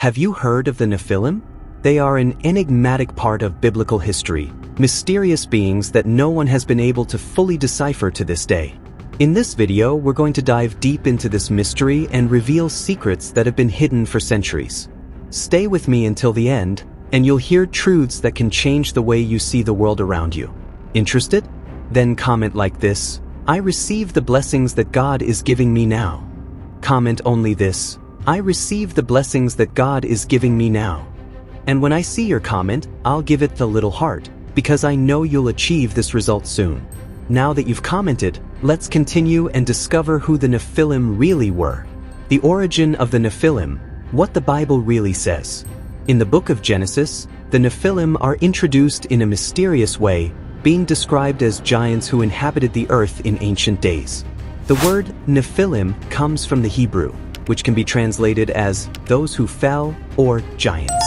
Have you heard of the Nephilim? They are an enigmatic part of biblical history, mysterious beings that no one has been able to fully decipher to this day. In this video, we're going to dive deep into this mystery and reveal secrets that have been hidden for centuries. Stay with me until the end, and you'll hear truths that can change the way you see the world around you. Interested? Then comment like this: I receive the blessings that God is giving me now. Comment only this: I receive the blessings that God is giving me now. And when I see your comment, I'll give it the little heart, because I know you'll achieve this result soon. Now that you've commented, let's continue and discover who the Nephilim really were. The origin of the Nephilim, what the Bible really says. In the book of Genesis, the Nephilim are introduced in a mysterious way, being described as giants who inhabited the earth in ancient days. The word Nephilim comes from the Hebrew, which can be translated as those who fell or giants.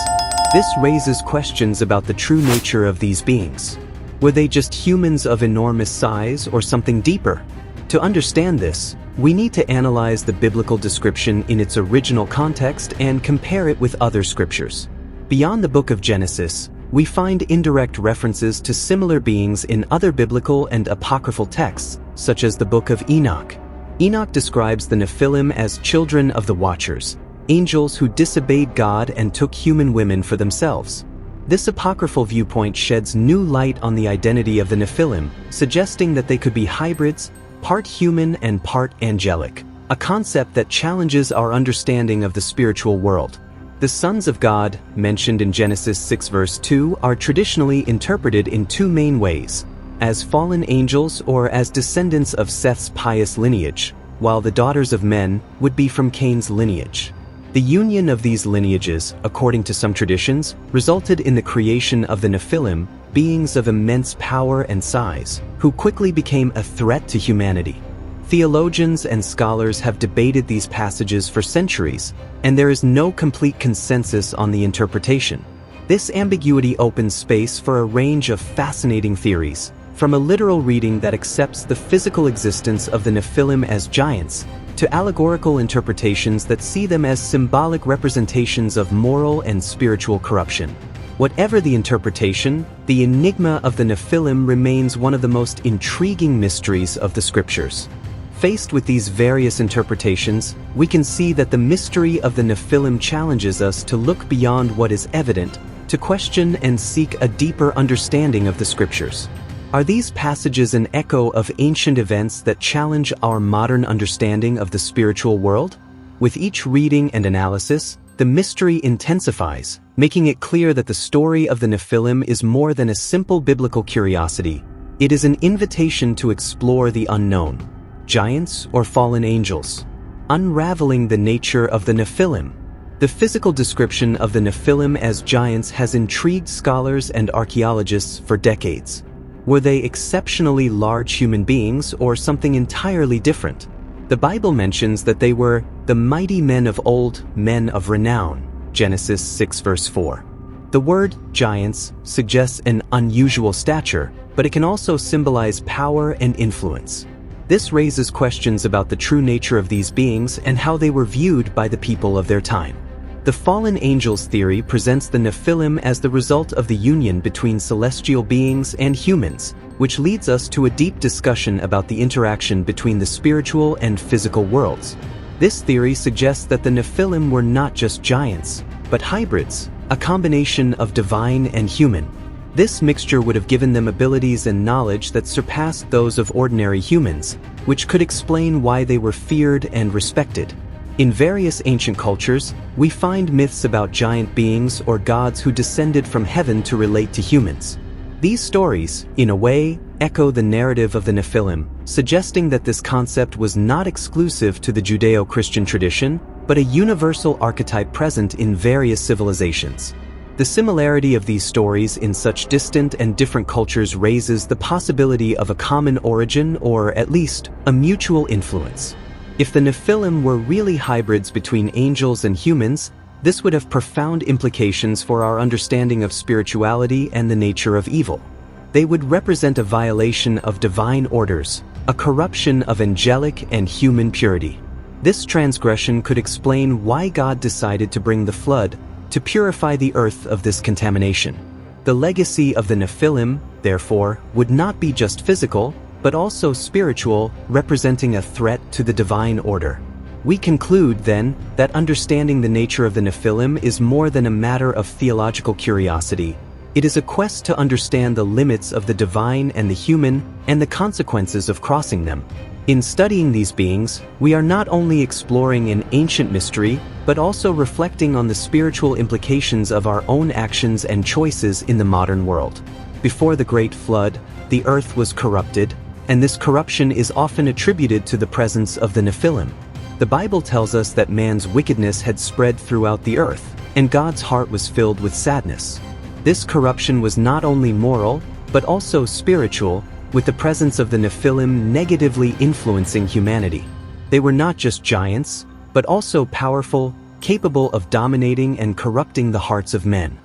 This raises questions about the true nature of these beings. Were they just humans of enormous size or something deeper? To understand this, we need to analyze the biblical description in its original context and compare it with other scriptures. Beyond the book of Genesis, we find indirect references to similar beings in other biblical and apocryphal texts, such as the book of Enoch. Enoch describes the Nephilim as children of the Watchers, angels who disobeyed God and took human women for themselves. This apocryphal viewpoint sheds new light on the identity of the Nephilim, suggesting that they could be hybrids, part human and part angelic, a concept that challenges our understanding of the spiritual world. The sons of God, mentioned in Genesis 6 verse 2, are traditionally interpreted in two main ways: as fallen angels or as descendants of Seth's pious lineage, while the daughters of men would be from Cain's lineage. The union of these lineages, according to some traditions, resulted in the creation of the Nephilim, beings of immense power and size, who quickly became a threat to humanity. Theologians and scholars have debated these passages for centuries, and there is no complete consensus on the interpretation. This ambiguity opens space for a range of fascinating theories, from a literal reading that accepts the physical existence of the Nephilim as giants, to allegorical interpretations that see them as symbolic representations of moral and spiritual corruption. Whatever the interpretation, the enigma of the Nephilim remains one of the most intriguing mysteries of the scriptures. Faced with these various interpretations, we can see that the mystery of the Nephilim challenges us to look beyond what is evident, to question and seek a deeper understanding of the scriptures. Are these passages an echo of ancient events that challenge our modern understanding of the spiritual world? With each reading and analysis, the mystery intensifies, making it clear that the story of the Nephilim is more than a simple biblical curiosity. It is an invitation to explore the unknown, giants or fallen angels. Unraveling the nature of the Nephilim. The physical description of the Nephilim as giants has intrigued scholars and archaeologists for decades. Were they exceptionally large human beings or something entirely different? The Bible mentions that they were the mighty men of old, men of renown, Genesis 6 verse 4. The word giants suggests an unusual stature, but it can also symbolize power and influence. This raises questions about the true nature of these beings and how they were viewed by the people of their time. The fallen angels theory presents the Nephilim as the result of the union between celestial beings and humans, which leads us to a deep discussion about the interaction between the spiritual and physical worlds. This theory suggests that the Nephilim were not just giants, but hybrids, a combination of divine and human. This mixture would have given them abilities and knowledge that surpassed those of ordinary humans, which could explain why they were feared and respected. In various ancient cultures, we find myths about giant beings or gods who descended from heaven to relate to humans. These stories, in a way, echo the narrative of the Nephilim, suggesting that this concept was not exclusive to the Judeo-Christian tradition, but a universal archetype present in various civilizations. The similarity of these stories in such distant and different cultures raises the possibility of a common origin or, at least, a mutual influence. If the Nephilim were really hybrids between angels and humans, this would have profound implications for our understanding of spirituality and the nature of evil. They would represent a violation of divine orders, a corruption of angelic and human purity. This transgression could explain why God decided to bring the flood, to purify the earth of this contamination. The legacy of the Nephilim, therefore, would not be just physical, but also spiritual, representing a threat to the divine order. We conclude, then, that understanding the nature of the Nephilim is more than a matter of theological curiosity. It is a quest to understand the limits of the divine and the human, and the consequences of crossing them. In studying these beings, we are not only exploring an ancient mystery, but also reflecting on the spiritual implications of our own actions and choices in the modern world. Before the Great Flood, the earth was corrupted, and this corruption is often attributed to the presence of the Nephilim. The Bible tells us that man's wickedness had spread throughout the earth, and God's heart was filled with sadness. This corruption was not only moral, but also spiritual, with the presence of the Nephilim negatively influencing humanity. They were not just giants, but also powerful, capable of dominating and corrupting the hearts of men.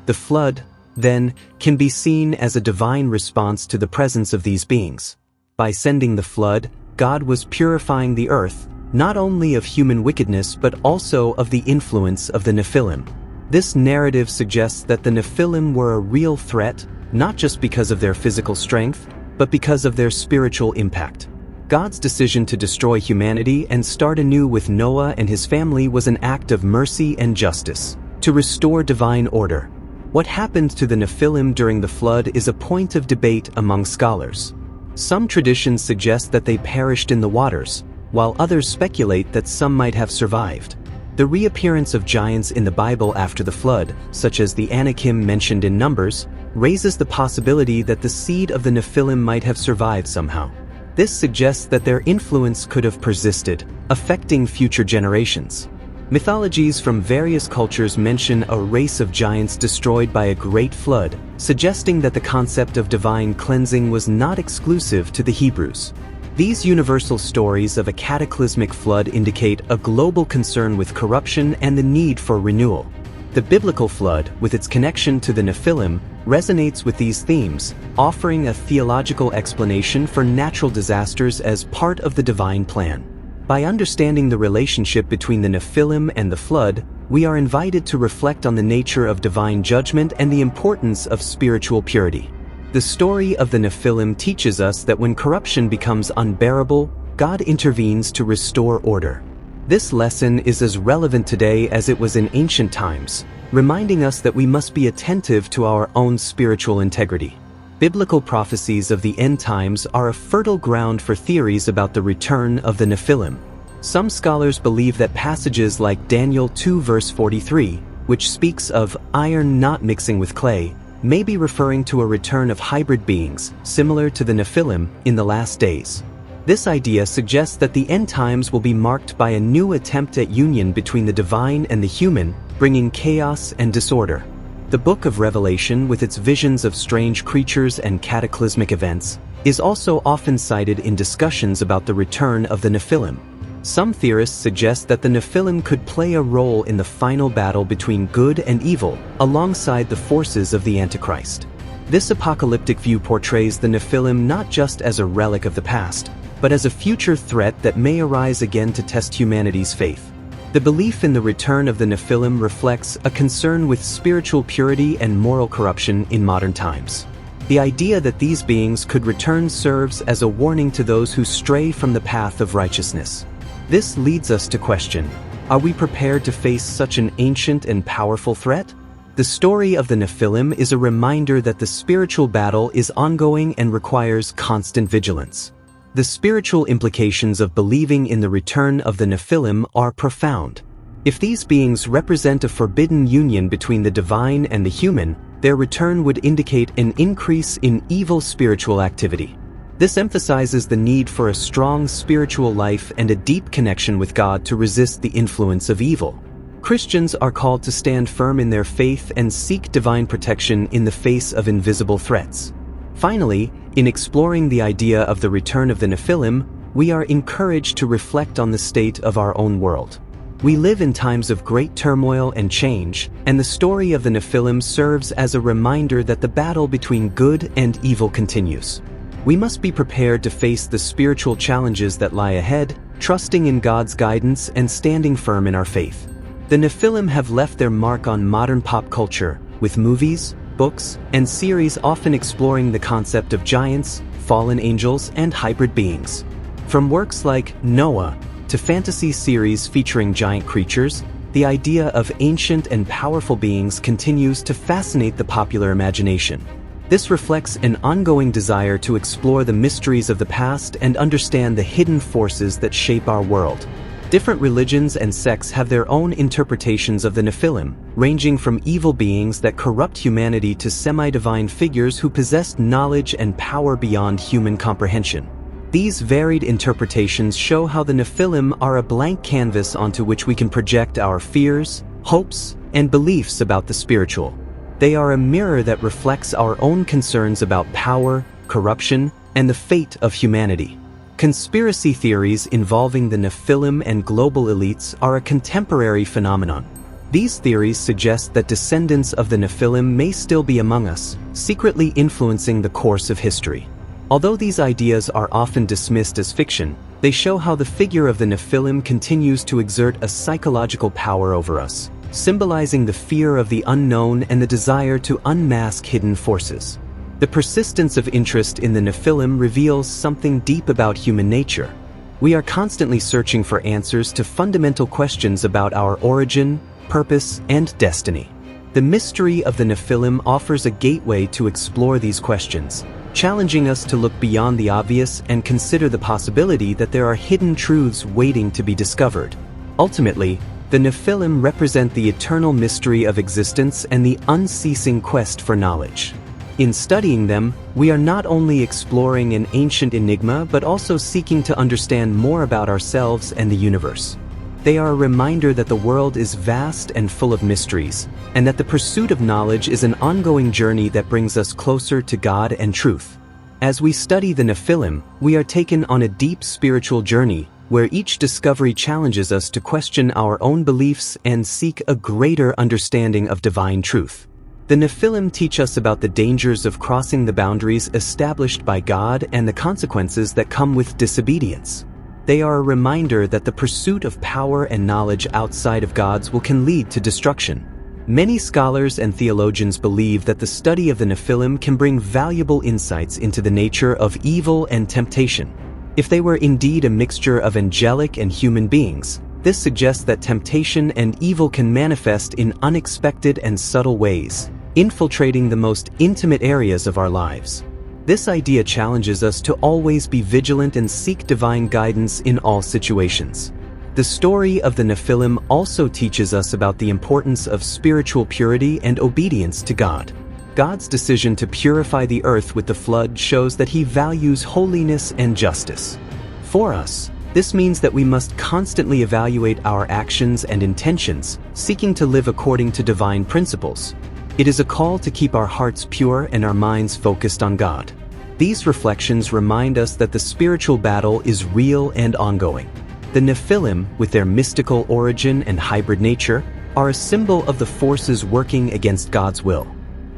The flood, then, can be seen as a divine response to the presence of these beings. By sending the flood, God was purifying the earth, not only of human wickedness but also of the influence of the Nephilim. This narrative suggests that the Nephilim were a real threat, not just because of their physical strength, but because of their spiritual impact. God's decision to destroy humanity and start anew with Noah and his family was an act of mercy and justice, to restore divine order. What happened to the Nephilim during the flood is a point of debate among scholars. Some traditions suggest that they perished in the waters, while others speculate that some might have survived. The reappearance of giants in the Bible after the flood, such as the Anakim mentioned in Numbers, raises the possibility that the seed of the Nephilim might have survived somehow. This suggests that their influence could have persisted, affecting future generations. Mythologies from various cultures mention a race of giants destroyed by a great flood, suggesting that the concept of divine cleansing was not exclusive to the Hebrews. These universal stories of a cataclysmic flood indicate a global concern with corruption and the need for renewal. The biblical flood, with its connection to the Nephilim, resonates with these themes, offering a theological explanation for natural disasters as part of the divine plan. By understanding the relationship between the Nephilim and the flood, we are invited to reflect on the nature of divine judgment and the importance of spiritual purity. The story of the Nephilim teaches us that when corruption becomes unbearable, God intervenes to restore order. This lesson is as relevant today as it was in ancient times, reminding us that we must be attentive to our own spiritual integrity. Biblical prophecies of the end times are a fertile ground for theories about the return of the Nephilim. Some scholars believe that passages like Daniel 2 verse 43, which speaks of iron not mixing with clay, may be referring to a return of hybrid beings, similar to the Nephilim, in the last days. This idea suggests that the end times will be marked by a new attempt at union between the divine and the human, bringing chaos and disorder. The book of Revelation, with its visions of strange creatures and cataclysmic events, is also often cited in discussions about the return of the Nephilim. Some theorists suggest that the Nephilim could play a role in the final battle between good and evil, alongside the forces of the Antichrist. This apocalyptic view portrays the Nephilim not just as a relic of the past, but as a future threat that may arise again to test humanity's faith. The belief in the return of the Nephilim reflects a concern with spiritual purity and moral corruption in modern times. The idea that these beings could return serves as a warning to those who stray from the path of righteousness. This leads us to question, are we prepared to face such an ancient and powerful threat? The story of the Nephilim is a reminder that the spiritual battle is ongoing and requires constant vigilance. The spiritual implications of believing in the return of the Nephilim are profound. If these beings represent a forbidden union between the divine and the human, their return would indicate an increase in evil spiritual activity. This emphasizes the need for a strong spiritual life and a deep connection with God to resist the influence of evil. Christians are called to stand firm in their faith and seek divine protection in the face of invisible threats. Finally, in exploring the idea of the return of the Nephilim, we are encouraged to reflect on the state of our own world. We live in times of great turmoil and change, and the story of the Nephilim serves as a reminder that the battle between good and evil continues. We must be prepared to face the spiritual challenges that lie ahead, trusting in God's guidance and standing firm in our faith. The Nephilim have left their mark on modern pop culture, with movies, books, and series often exploring the concept of giants, fallen angels, and hybrid beings. From works like Noah to fantasy series featuring giant creatures, the idea of ancient and powerful beings continues to fascinate the popular imagination. This reflects an ongoing desire to explore the mysteries of the past and understand the hidden forces that shape our world. Different religions and sects have their own interpretations of the Nephilim, ranging from evil beings that corrupt humanity to semi-divine figures who possess knowledge and power beyond human comprehension. These varied interpretations show how the Nephilim are a blank canvas onto which we can project our fears, hopes, and beliefs about the spiritual. They are a mirror that reflects our own concerns about power, corruption, and the fate of humanity. Conspiracy theories involving the Nephilim and global elites are a contemporary phenomenon. These theories suggest that descendants of the Nephilim may still be among us, secretly influencing the course of history. Although these ideas are often dismissed as fiction, they show how the figure of the Nephilim continues to exert a psychological power over us, symbolizing the fear of the unknown and the desire to unmask hidden forces. The persistence of interest in the Nephilim reveals something deep about human nature. We are constantly searching for answers to fundamental questions about our origin, purpose, and destiny. The mystery of the Nephilim offers a gateway to explore these questions, challenging us to look beyond the obvious and consider the possibility that there are hidden truths waiting to be discovered. Ultimately, the Nephilim represent the eternal mystery of existence and the unceasing quest for knowledge. In studying them, we are not only exploring an ancient enigma but also seeking to understand more about ourselves and the universe. They are a reminder that the world is vast and full of mysteries, and that the pursuit of knowledge is an ongoing journey that brings us closer to God and truth. As we study the Nephilim, we are taken on a deep spiritual journey, where each discovery challenges us to question our own beliefs and seek a greater understanding of divine truth. The Nephilim teach us about the dangers of crossing the boundaries established by God and the consequences that come with disobedience. They are a reminder that the pursuit of power and knowledge outside of God's will can lead to destruction. Many scholars and theologians believe that the study of the Nephilim can bring valuable insights into the nature of evil and temptation. If they were indeed a mixture of angelic and human beings, this suggests that temptation and evil can manifest in unexpected and subtle ways, infiltrating the most intimate areas of our lives. This idea challenges us to always be vigilant and seek divine guidance in all situations. The story of the Nephilim also teaches us about the importance of spiritual purity and obedience to God. God's decision to purify the earth with the flood shows that He values holiness and justice. For us, this means that we must constantly evaluate our actions and intentions, seeking to live according to divine principles. It is a call to keep our hearts pure and our minds focused on God. These reflections remind us that the spiritual battle is real and ongoing. The Nephilim, with their mystical origin and hybrid nature, are a symbol of the forces working against God's will.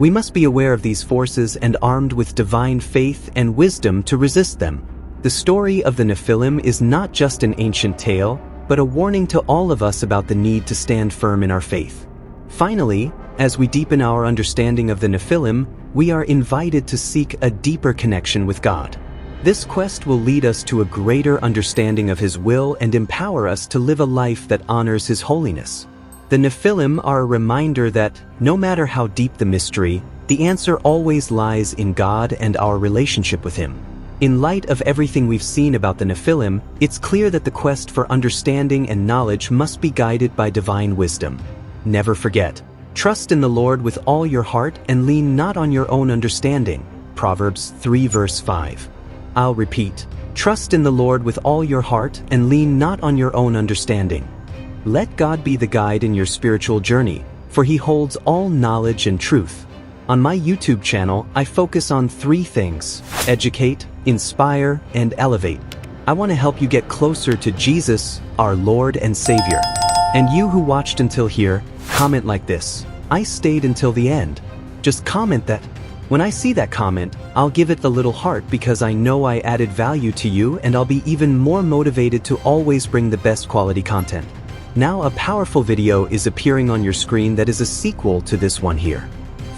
We must be aware of these forces and armed with divine faith and wisdom to resist them. The story of the Nephilim is not just an ancient tale, but a warning to all of us about the need to stand firm in our faith. Finally, as we deepen our understanding of the Nephilim, we are invited to seek a deeper connection with God. This quest will lead us to a greater understanding of His will and empower us to live a life that honors His holiness. The Nephilim are a reminder that, no matter how deep the mystery, the answer always lies in God and our relationship with Him. In light of everything we've seen about the Nephilim, it's clear that the quest for understanding and knowledge must be guided by divine wisdom. Never forget, trust in the Lord with all your heart and lean not on your own understanding. Proverbs 3 verse 5. I'll repeat, trust in the Lord with all your heart and lean not on your own understanding. Let God be the guide in your spiritual journey, for He holds all knowledge and truth. On my YouTube channel, I focus on 3 things: educate, inspire, and elevate. I want to help you get closer to Jesus, our Lord and Savior. And you who watched until here, comment like this: I stayed until the end. Just comment that. When I see that comment, I'll give it the little heart because I know I added value to you, and I'll be even more motivated to always bring the best quality content. Now a powerful video is appearing on your screen that is a sequel to this one here.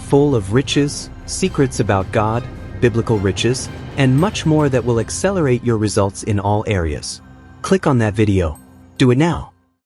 Full of riches, secrets about God, biblical riches, and much more that will accelerate your results in all areas. Click on that video. Do it now.